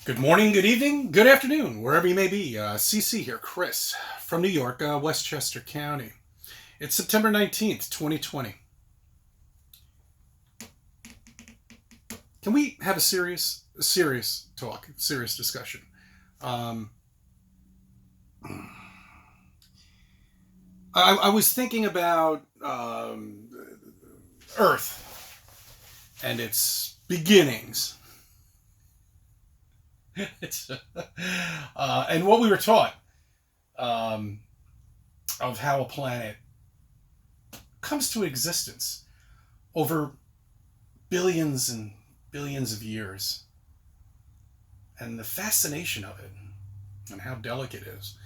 Good morning, good evening, good afternoon, wherever you may be. CC here, Chris, from New York, Westchester County. It's September 19th, 2020. Can we have a serious talk, serious discussion? I was thinking about Earth and its beginnings. And what we were taught of how a planet comes to existence over billions and billions of years, and the fascination of it and how delicate it is.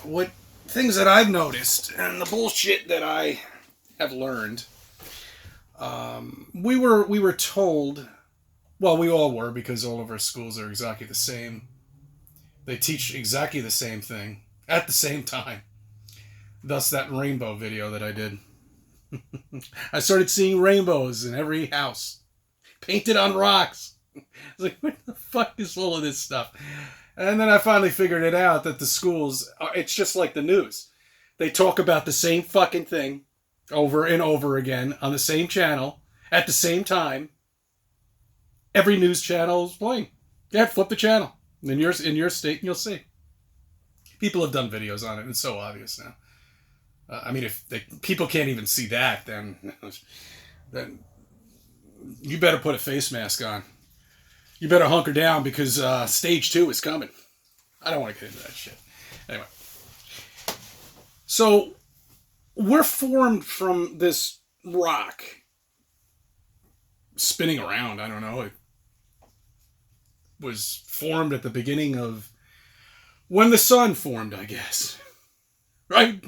What things that I've noticed and the bullshit that I have learned. We were told. Well, we all were, because all of our schools are exactly the same. They teach exactly the same thing at the same time. Thus that rainbow video that I did. I started seeing rainbows in every house, painted on rocks. I was like, what the fuck is all of this stuff? And then I finally figured it out, that the schools, it's just like the news. They talk about the same fucking thing over and over again on the same channel at the same time. Every news channel is playing. Yeah, flip the channel in your state and you'll see. People have done videos on it. It's so obvious now. If people can't even see that, then you better put a face mask on. You better hunker down, because stage 2 is coming. I don't want to get into that shit. Anyway. So, we're formed from this rock spinning around. I don't know. It was formed at the beginning of when the sun formed, I guess. Right?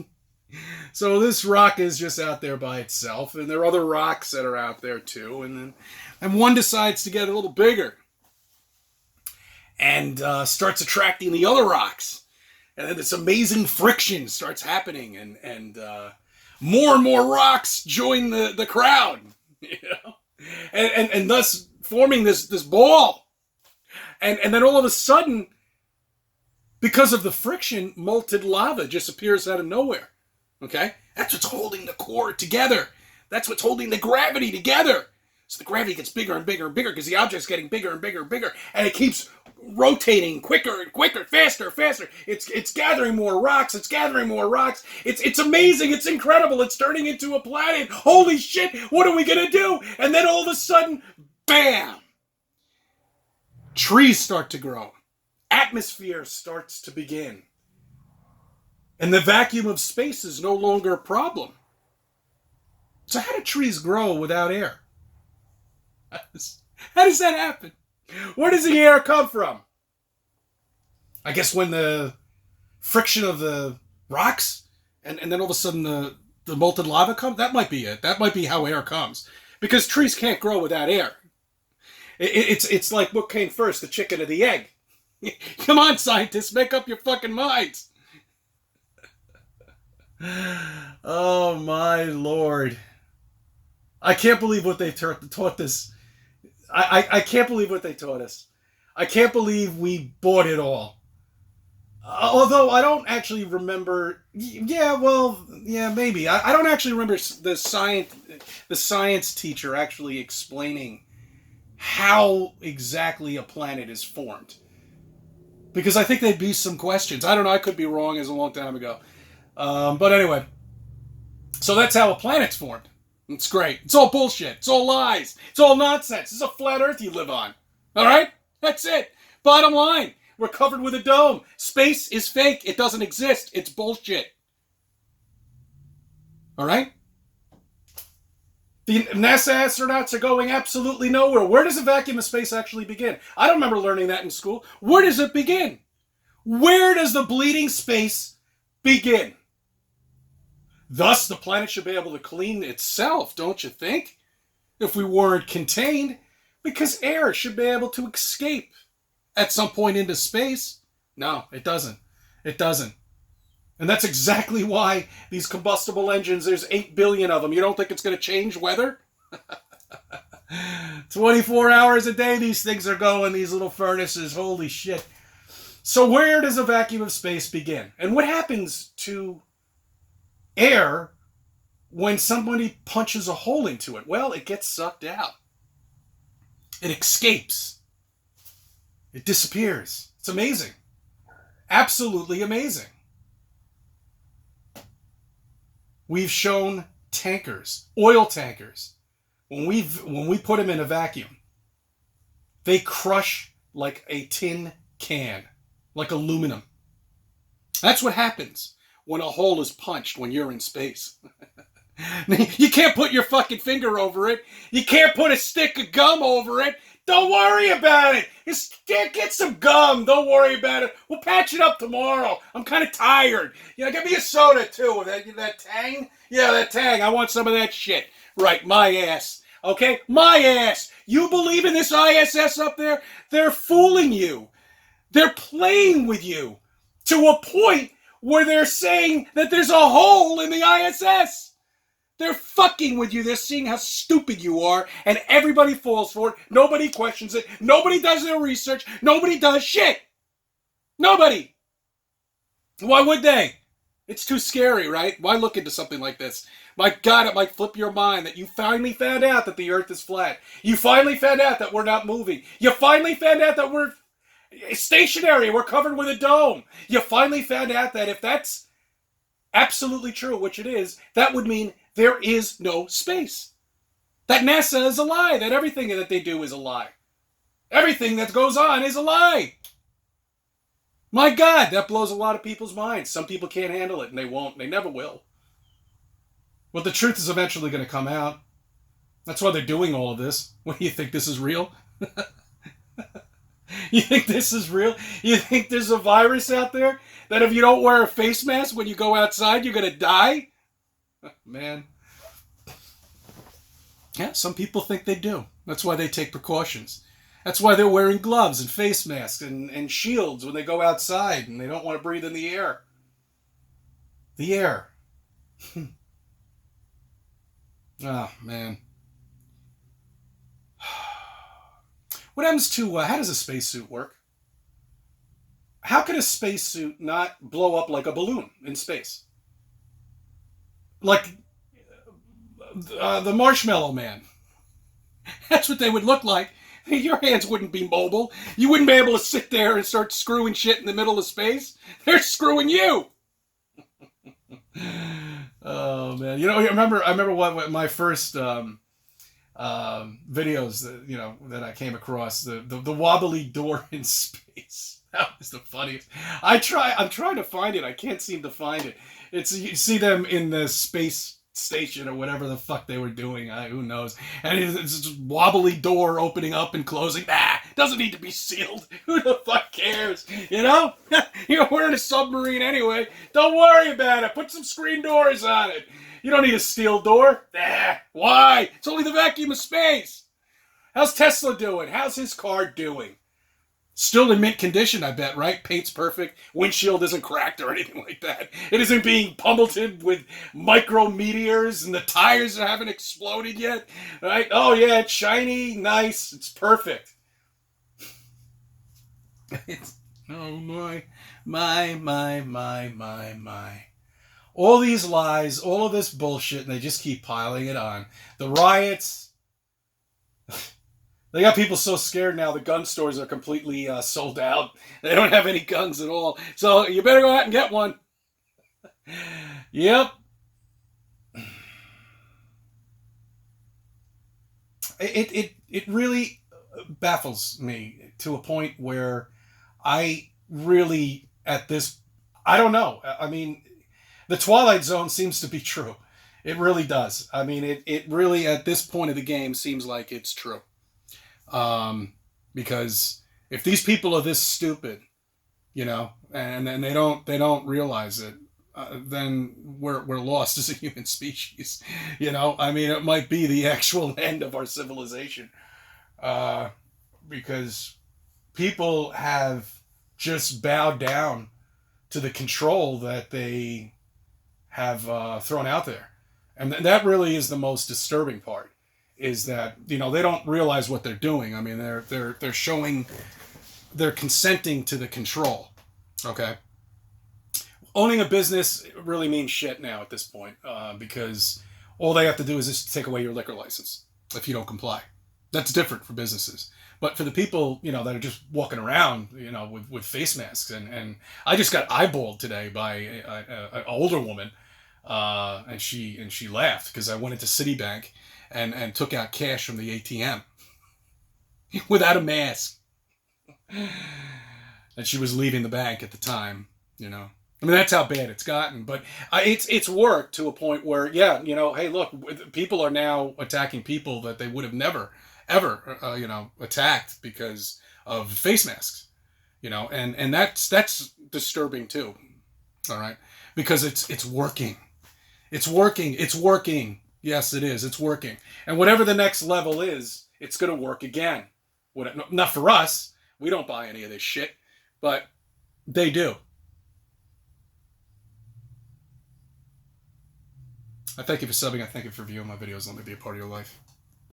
So this rock is just out there by itself, and there are other rocks that are out there too, and one decides to get a little bigger and starts attracting the other rocks, and then this amazing friction starts happening, and more rocks join the crowd, you know, and thus forming this ball. And then all of a sudden, because of the friction, molten lava just appears out of nowhere. Okay? That's what's holding the core together. That's what's holding the gravity together. So the gravity gets bigger and bigger and bigger, because the object's getting bigger and bigger and bigger, and it keeps rotating quicker and quicker, faster and faster. It's gathering more rocks. It's gathering more rocks. It's amazing. It's incredible. It's turning into a planet. Holy shit, what are we going to do? And then all of a sudden, bam! Trees start to grow. Atmosphere starts to begin. And the vacuum of space is no longer a problem. So how do trees grow without air? How does that happen? Where does the air come from? I guess when the friction of the rocks and then all of a sudden the molten lava comes, that might be it. That might be how air comes. Because trees can't grow without air. It's like, what came first, the chicken or the egg? Come on, scientists, make up your fucking minds. Oh my lord. I can't believe what they taught this. I can't believe what they taught us. I can't believe we bought it all. Although I don't actually remember. Yeah, maybe. I don't actually remember the science teacher actually explaining how exactly a planet is formed. Because I think there'd be some questions. I don't know, I could be wrong, as a long time ago. But anyway. So that's how a planet's formed. It's great. It's all bullshit. It's all lies. It's all nonsense. It's a flat earth you live on. Alright? That's it. Bottom line. We're covered with a dome. Space is fake. It doesn't exist. It's bullshit. Alright? The NASA astronauts are going absolutely nowhere. Where does the vacuum of space actually begin? I don't remember learning that in school. Where does it begin? Where does the bleeding space begin? Thus, the planet should be able to clean itself, don't you think? If we weren't contained, because air should be able to escape at some point into space. No, it doesn't. It doesn't. And that's exactly why these combustible engines, there's 8 billion of them. You don't think it's going to change weather? 24 hours a day these things are going, these little furnaces. Holy shit. So where does a vacuum of space begin? And what happens to air when somebody punches a hole into it? Well, it gets sucked out. It escapes. It disappears. It's amazing. Absolutely amazing. We've shown tankers, oil tankers, when we put them in a vacuum, they crush like a tin can, like aluminum. That's what happens when a hole is punched when you're in space. You can't put your fucking finger over it. You can't put a stick of gum over it. Don't worry about it. Just get some gum. Don't worry about it. We'll patch it up tomorrow. I'm kind of tired. Give me a soda too. That Tang? Yeah, that Tang. I want some of that shit. Right, my ass. Okay? My ass. You believe in this ISS up there? They're fooling you. They're playing with you to a point where they're saying that there's a hole in the ISS. They're fucking with you. They're seeing how stupid you are, and everybody falls for it. Nobody questions it. Nobody does their research. Nobody does shit. Nobody. Why would they? It's too scary, right? Why look into something like this? My God, it might flip your mind that you finally found out that the earth is flat. You finally found out that we're not moving. You finally found out that we're stationary. We're covered with a dome. You finally found out that if that's absolutely true, which it is, that would mean there is no space. That NASA is a lie. That everything that they do is a lie. Everything that goes on is a lie. My God, that blows a lot of people's minds. Some people can't handle it, and they won't. They never will. Well, the truth is eventually going to come out. That's why they're doing all of this. What do you think, this is real? You think this is real? You think there's a virus out there that if you don't wear a face mask when you go outside, you're going to die? Man. Yeah, some people think they do. That's why they take precautions. That's why they're wearing gloves and face masks and shields when they go outside and they don't want to breathe in the air. The air. Oh, man. What happens to, how does a spacesuit work? How can a spacesuit not blow up like a balloon in space? Like the Marshmallow Man. That's what they would look like. Your hands wouldn't be mobile. You wouldn't be able to sit there and start screwing shit in the middle of space. They're screwing you. Oh, man. I remember what my first videos that I came across, the wobbly door in space. That was the funniest. I'm trying to find it. I can't seem to find it. You see them in the space station or whatever the fuck they were doing. Who knows? And it's just wobbly door opening up and closing. Doesn't need to be sealed. Who the fuck cares? You're wearing a submarine anyway. Don't worry about it. Put some screen doors on it. You don't need a steel door. Why? It's only the vacuum of space. How's Tesla doing? How's his car doing? Still in mint condition, I bet, right? Paint's perfect. Windshield isn't cracked or anything like that. It isn't being pummeled with micro meteors and the tires haven't exploded yet, right? Oh, yeah, it's shiny, nice, it's perfect. Oh, my. All these lies, all of this bullshit, and they just keep piling it on. The riots. They got people so scared now, the gun stores are completely sold out. They don't have any guns at all. So you better go out and get one. Yep. It really baffles me to a point where I really, I don't know. I mean, the Twilight Zone seems to be true. It really does. I mean, it really, at this point of the game, seems like it's true. Because if these people are this stupid, and they don't realize it, then we're lost as a human species. I mean, it might be the actual end of our civilization, because people have just bowed down to the control that they have thrown out there, and that really is the most disturbing part. is that, you know, they don't realize what they're doing. I mean, they're showing, they're consenting to the control. Okay, owning a business really means shit now at this point, because all they have to do is just take away your liquor license if you don't comply. That's different for businesses. But for the people, you know, that are just walking around, you know, with face masks, and I just got eyeballed today by an older woman, and she laughed because I went into Citibank and took out cash from the ATM without a mask, and she was leaving the bank at the time. You know, I mean, that's how bad it's gotten. But it's worked to a point where, yeah, you know, hey, look, people are now attacking people that they would have never, ever, you know, attacked because of face masks. You know, and that's disturbing too. All right, because it's working. It's working. It's working. Yes, it is. It's working. And whatever the next level is, it's going to work again. Not for us. We don't buy any of this shit, but they do. I thank you for subbing. I thank you for viewing my videos. Let me be a part of your life.